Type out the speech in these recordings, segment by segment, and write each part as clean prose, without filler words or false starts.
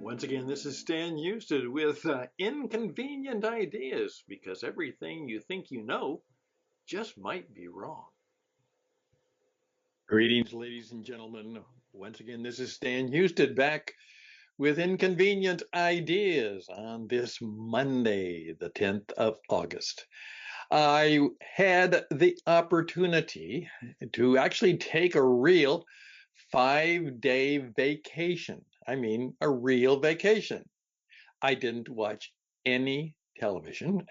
Once again, this is Stan Husted with Inconvenient Ideas, because everything you think you know just might be wrong. Greetings, ladies and gentlemen. Once again, this is Stan Husted back with Inconvenient Ideas on this Monday, the 10th of August. I had the opportunity to actually take a real 5-day vacation. I mean, a real vacation. I didn't watch any television.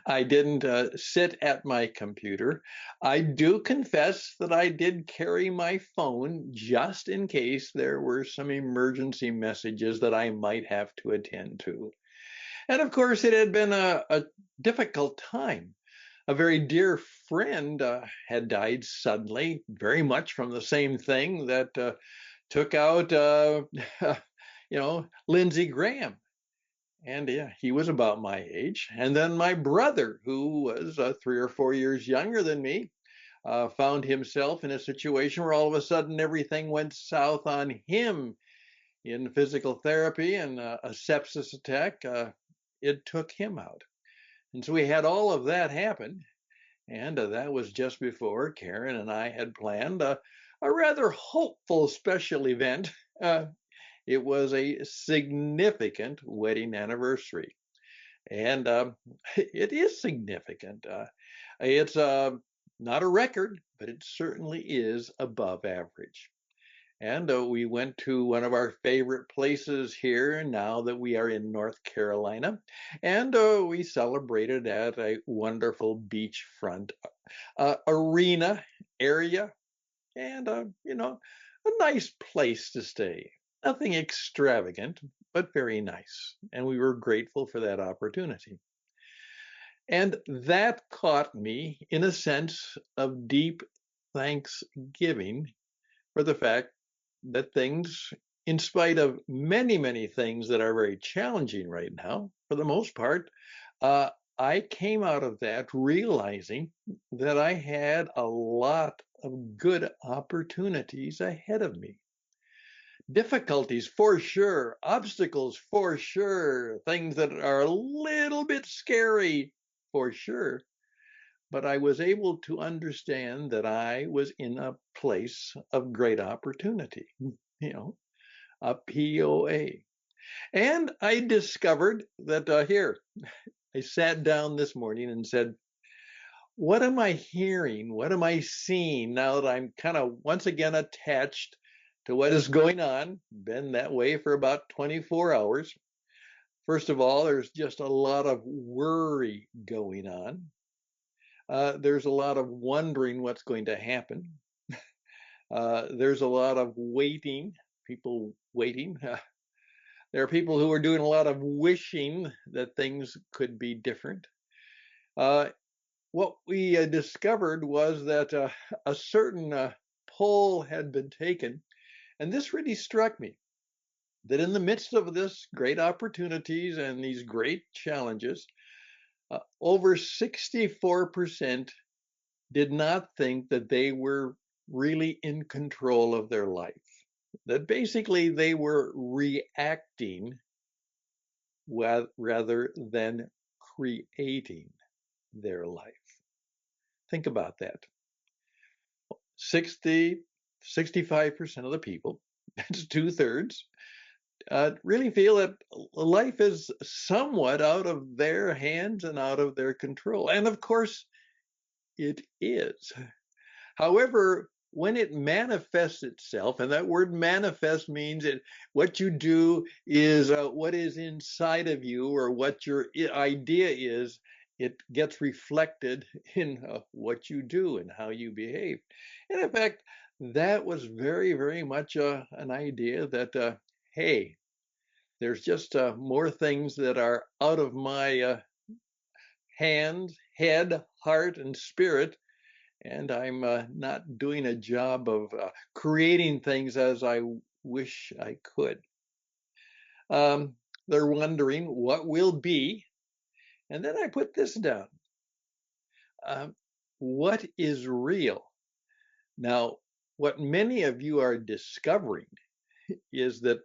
I didn't sit at my computer. I do confess that I did carry my phone just in case there were some emergency messages that I might have to attend to. And of course, it had been a difficult time. A very dear friend had died suddenly, very much from the same thing that took out, Lindsey Graham. And yeah, he was about my age. And then my brother, who was 3 or 4 years younger than me, found himself in a situation where all of a sudden everything went south on him in physical therapy and a sepsis attack. It took him out. And so we had all of that happen. And that was just before Karen and I had planned a rather hopeful special event. It was a significant wedding anniversary. And it is significant. It's not a record, but it certainly is above average. And we went to one of our favorite places here now that we are in North Carolina. And we celebrated at a wonderful beachfront arena area and, a nice place to stay. Nothing extravagant, but very nice. And we were grateful for that opportunity. And that caught me in a sense of deep thanksgiving for the fact that things, in spite of many, many things that are very challenging right now, for the most part, I came out of that realizing that I had a lot of good opportunities ahead of me. Difficulties for sure, obstacles for sure, things that are a little bit scary for sure. But I was able to understand that I was in a place of great opportunity, a POA. And I discovered that I sat down this morning and said, what am I hearing? What am I seeing now that I'm kind of once again attached to what is going on? Been that way for about 24 hours. First of all, there's just a lot of worry going on. There's a lot of wondering what's going to happen. There's a lot of waiting, people waiting. There are people who are doing a lot of wishing that things could be different. What we discovered was that a certain poll had been taken, and this really struck me, that in the midst of this great opportunities and these great challenges, over 64% did not think that they were really in control of their life. That basically they were reacting rather than creating their life. Think about that. 65% of the people, that's 2/3, really feel that life is somewhat out of their hands and out of their control. And of course, it is. However, when it manifests itself, and that word manifest means what you do is what is inside of you or what your idea is, it gets reflected in what you do and how you behave. And in fact, that was very, very much an idea that, hey, there's just more things that are out of my hands, head, heart, and spirit, and I'm not doing a job of creating things as I wish I could. They're wondering what will be. And then I put this down. What is real? Now, what many of you are discovering is that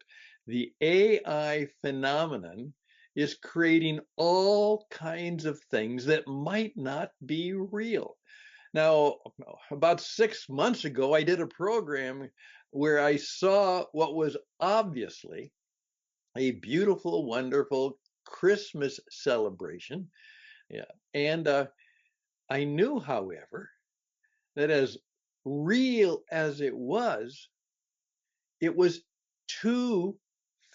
the AI phenomenon is creating all kinds of things that might not be real. Now, about 6 months ago, I did a program where I saw what was obviously a beautiful, wonderful Christmas celebration. Yeah. And I knew, however, that as real as it was too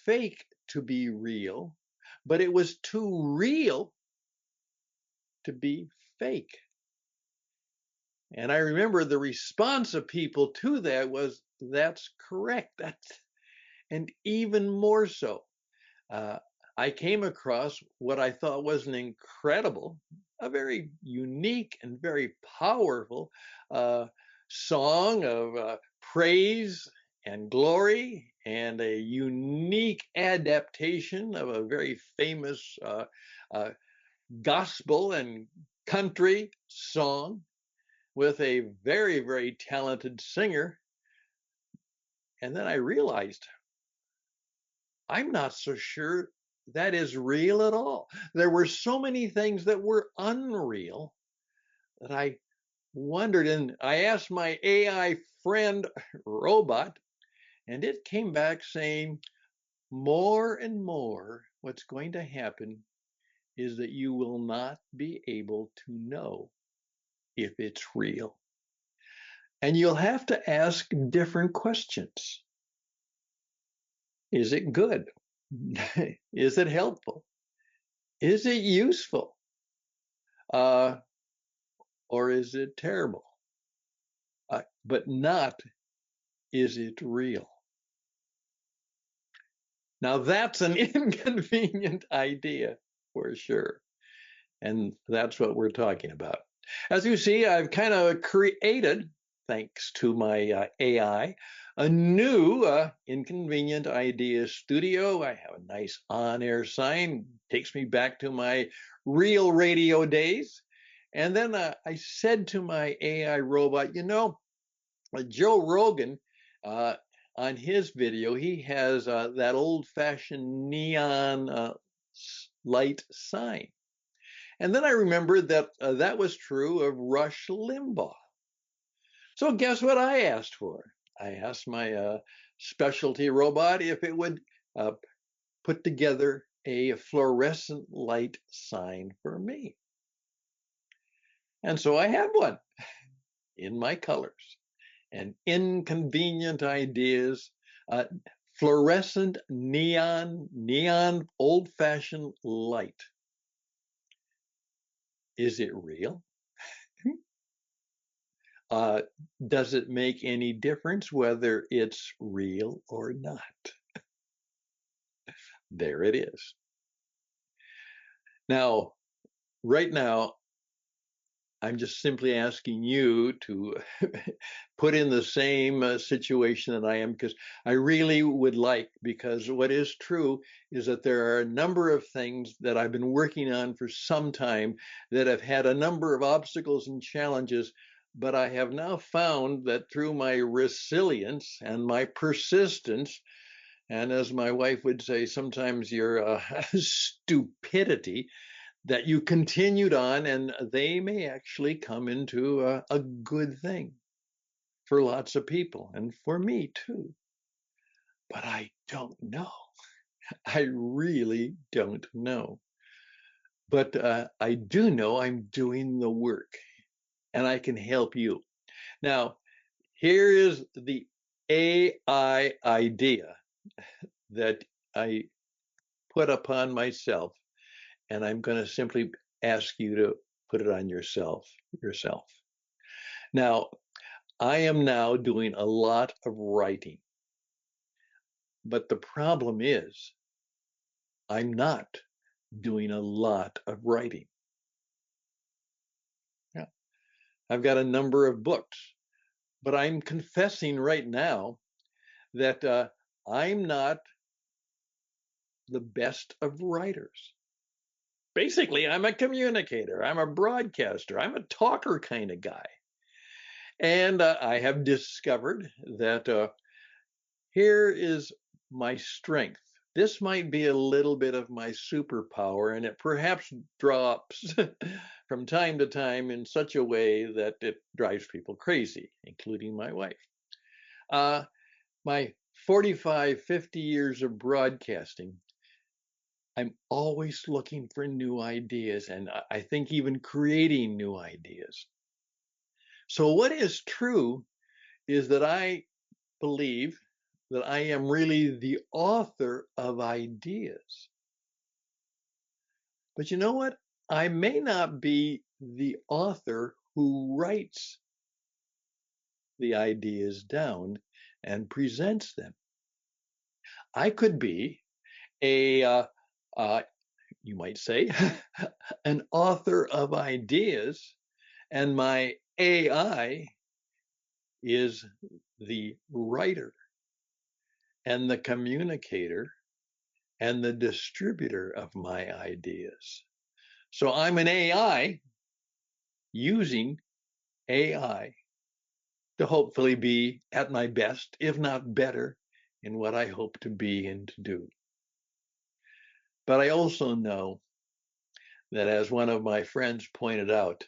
fake to be real, but it was too real to be fake. And I remember the response of people to that was, that's correct. And even more so, uh, I came across what I thought was an incredible, a very unique and very powerful uh, song of praise and glory, and a unique adaptation of a very famous uh, gospel and country song with a very, very talented singer. And then I realized I'm not so sure that is real at all. There were so many things that were unreal that I wondered, and I asked my AI friend robot, and it came back saying more and more what's going to happen is that you will not be able to know if it's real. And you'll have to ask different questions. Is it good? Is it helpful? Is it useful? Uh, or is it terrible? But not, is it real? Now that's an inconvenient idea for sure. And that's what we're talking about. As you see, I've kind of created, thanks to my AI, a new Inconvenient Ideas studio. I have a nice on-air sign, takes me back to my real radio days. And then I said to my AI robot, Joe Rogan, uh, on his video, he has that old-fashioned neon light sign. And then I remembered that that was true of Rush Limbaugh. So guess what I asked for? I asked my specialty robot if it would uh, put together a fluorescent light sign for me. And so I have one in my colors. And Inconvenient Ideas, uh, fluorescent neon old-fashioned light. Is it real? Uh, does it make any difference whether it's real or not? There it is. Now, right now, I'm just simply asking you to put in the same situation that I am, because I really would like, because what is true is that there are a number of things that I've been working on for some time that have had a number of obstacles and challenges, but I have now found that through my resilience and my persistence, and as my wife would say, sometimes your stupidity, that you continued on, and they may actually come into a good thing for lots of people and for me too. But I don't know. I really don't know. But I do know I'm doing the work, and I can help you. Now, here is the AI idea that I put upon myself, and I'm going to simply ask you to put it on yourself. Now, I am now doing a lot of writing, but the problem is I'm not doing a lot of writing. Yeah. I've got a number of books, but I'm confessing right now that I'm not the best of writers. Basically, I'm a communicator, I'm a broadcaster, I'm a talker kind of guy. And I have discovered that here is my strength. This might be a little bit of my superpower, and it perhaps drops from time to time in such a way that it drives people crazy, including my wife. Uh, my 45, 50 years of broadcasting, I'm always looking for new ideas, and I think even creating new ideas. So, what is true is that I believe that I am really the author of ideas. But you know what? I may not be the author who writes the ideas down and presents them. I could be a, uh, you might say, an author of ideas, and my AI is the writer and the communicator and the distributor of my ideas. So I'm an AI using AI to hopefully be at my best, if not better, in what I hope to be and to do. But I also know that, as one of my friends pointed out,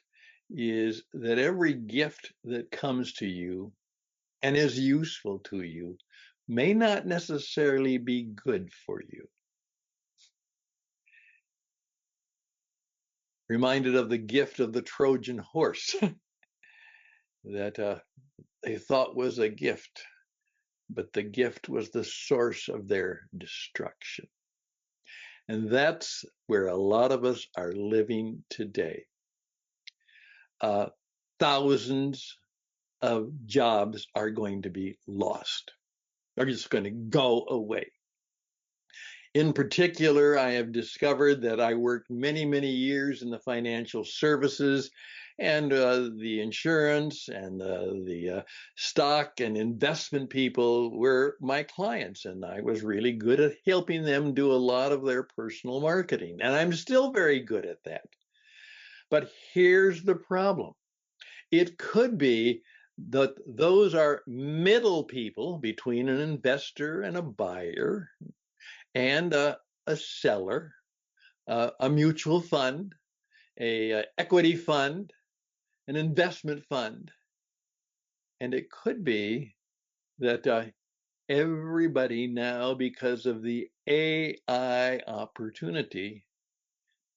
is that every gift that comes to you and is useful to you may not necessarily be good for you. Reminded of the gift of the Trojan horse that they thought was a gift, but the gift was the source of their destruction. And that's where a lot of us are living today. Thousands of jobs are going to be lost. They're just going to go away. In particular, I have discovered that I worked many, many years in the financial services and the insurance and the stock and investment people were my clients. And I was really good at helping them do a lot of their personal marketing. And I'm still very good at that. But here's the problem. It could be that those are middle people between an investor and a buyer and a seller, a mutual fund, a equity fund, an investment fund. And it could be that everybody now, because of the AI opportunity,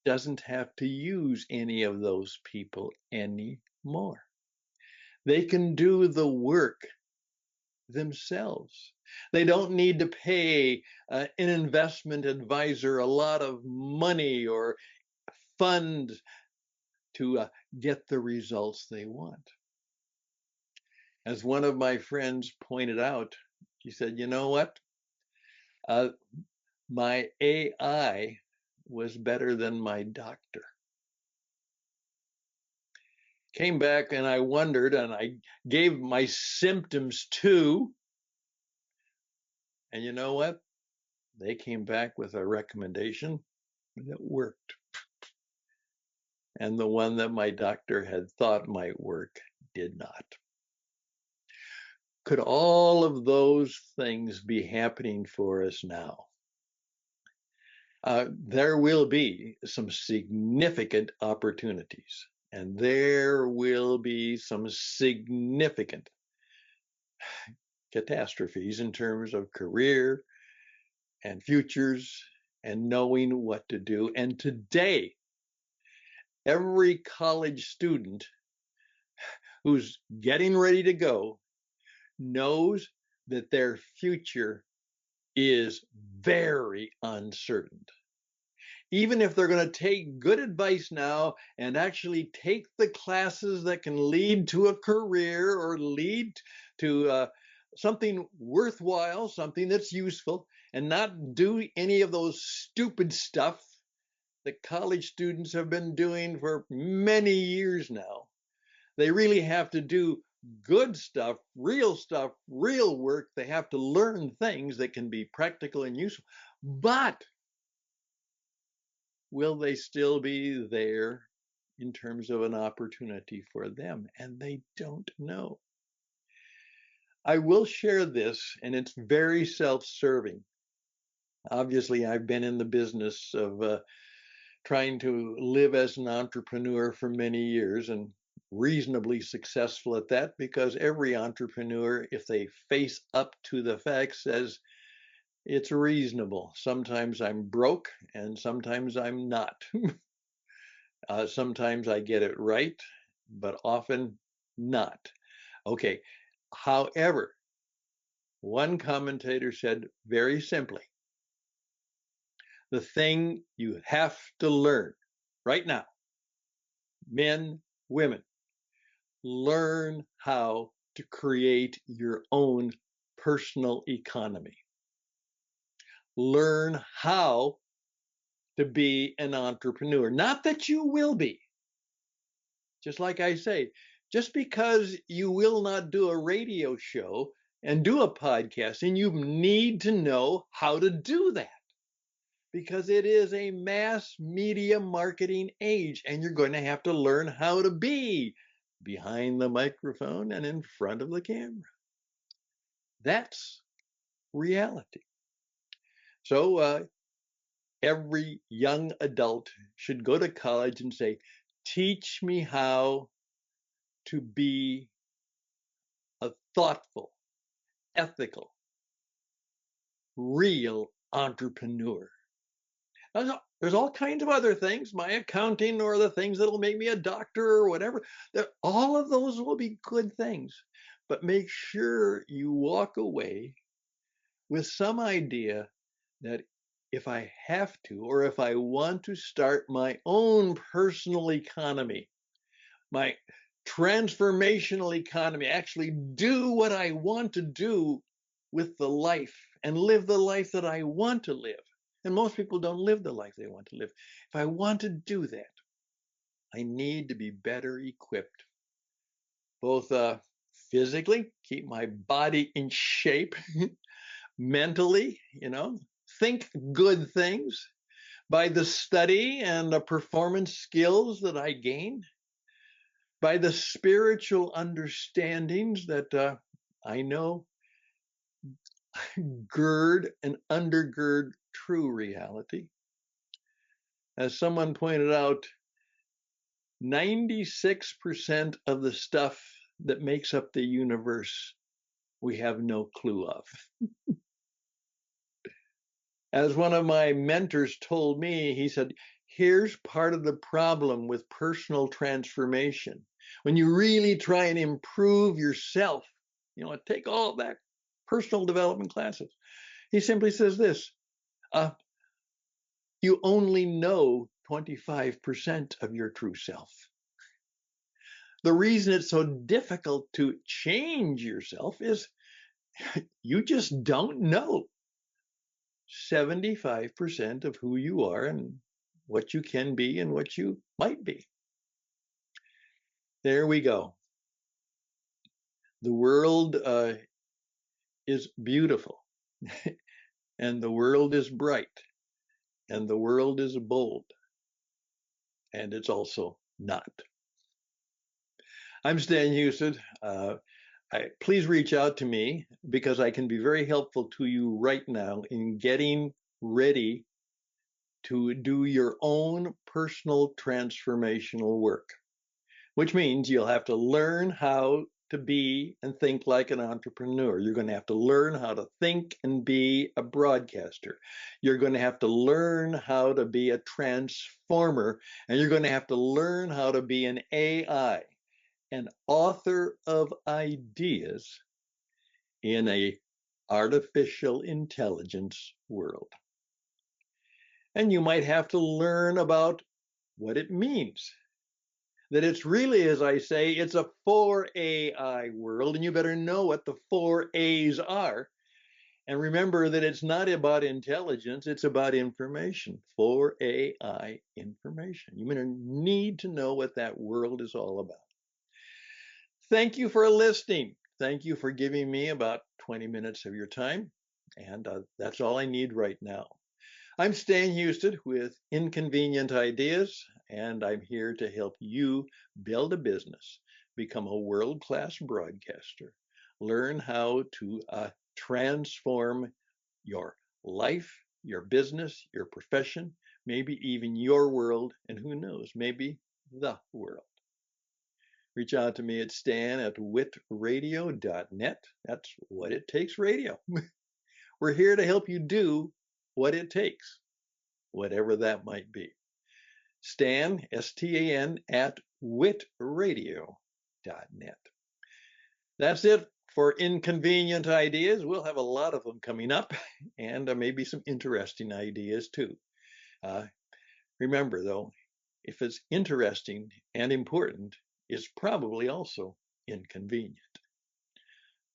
doesn't have to use any of those people anymore. They can do the work themselves. They don't need to pay an investment advisor a lot of money or fund to get the results they want. As one of my friends pointed out, she said, you know what? Uh, my AI was better than my doctor. Came back and I wondered, and I gave my symptoms too. And you know what? They came back with a recommendation that worked. And the one that my doctor had thought might work did not. Could all of those things be happening for us now? There will be some significant opportunities, and there will be some significant catastrophes in terms of career and futures and knowing what to do. And today, every college student who's getting ready to go knows that their future is very uncertain. Even if they're going to take good advice now and actually take the classes that can lead to a career or lead to something worthwhile, something that's useful, and not do any of those stupid stuff that college students have been doing for many years now. They really have to do good stuff, real work. They have to learn things that can be practical and useful. But will they still be there in terms of an opportunity for them? And they don't know. I will share this, and it's very self serving. Obviously, I've been in the business of trying to live as an entrepreneur for many years and reasonably successful at that because every entrepreneur, if they face up to the facts, says it's reasonable. Sometimes I'm broke and sometimes I'm not. Sometimes I get it right, but often not. Okay. However, one commentator said very simply, the thing you have to learn right now, men, women, learn how to create your own personal economy. Learn how to be an entrepreneur. Not that you will be. Just like I say, just because you will not do a radio show and do a podcast, and you need to know how to do that because it is a mass media marketing age, and you're going to have to learn how to be behind the microphone and in front of the camera. That's reality. So every young adult should go to college and say, teach me how to be a thoughtful, ethical, real entrepreneur. There's all kinds of other things, my accounting or the things that'll make me a doctor or whatever. All of those will be good things. But make sure you walk away with some idea that if I have to, or if I want to start my own personal economy, my transformational economy, actually do what I want to do with the life and live the life that I want to live. And most people don't live the life they want to live. If I want to do that, I need to be better equipped, both physically, keep my body in shape, mentally, think good things by the study and the performance skills that I gain, by the spiritual understandings that I know gird and undergird true reality. As someone pointed out, 96% of the stuff that makes up the universe we have no clue of. As one of my mentors told me, he said, here's part of the problem with personal transformation. When you really try and improve yourself, take all that personal development classes. He simply says this, you only know 25% of your true self. The reason it's so difficult to change yourself is you just don't know 75% of who you are and what you can be and what you might be. There we go. The world is beautiful, and the world is bright, and the world is bold, and it's also not. I'm Stan Hustad. Please reach out to me because I can be very helpful to you right now in getting ready to do your own personal transformational work, which means you'll have to learn how to be and think like an entrepreneur. You're going to have to learn how to think and be a broadcaster. You're going to have to learn how to be a transformer, and you're going to have to learn how to be an AI, an author of ideas in a artificial intelligence world. And you might have to learn about what it means. That it's really, as I say, it's a 4AI world, and you better know what the 4A's are. And remember that it's not about intelligence, it's about information. 4AI information. You're going to need to know what that world is all about. Thank you for listening. Thank you for giving me about 20 minutes of your time. And that's all I need right now. I'm Stan Hustad with Inconvenient Ideas, and I'm here to help you build a business, become a world-class broadcaster, learn how to transform your life, your business, your profession, maybe even your world, and who knows, maybe the world. Reach out to me at stan@witradio.net. That's What It Takes Radio. We're here to help you do what it takes, whatever that might be. Stan, S-T-A-N, @witradio.net. That's it for Inconvenient Ideas. We'll have a lot of them coming up, and maybe some interesting ideas too. Remember, though, if it's interesting and important, it's probably also inconvenient.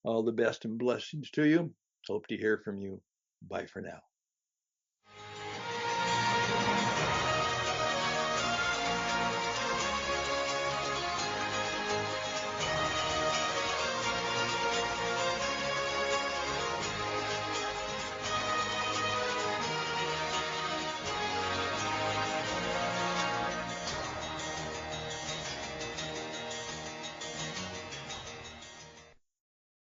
All the best and blessings to you. Hope to hear from you. Bye for now.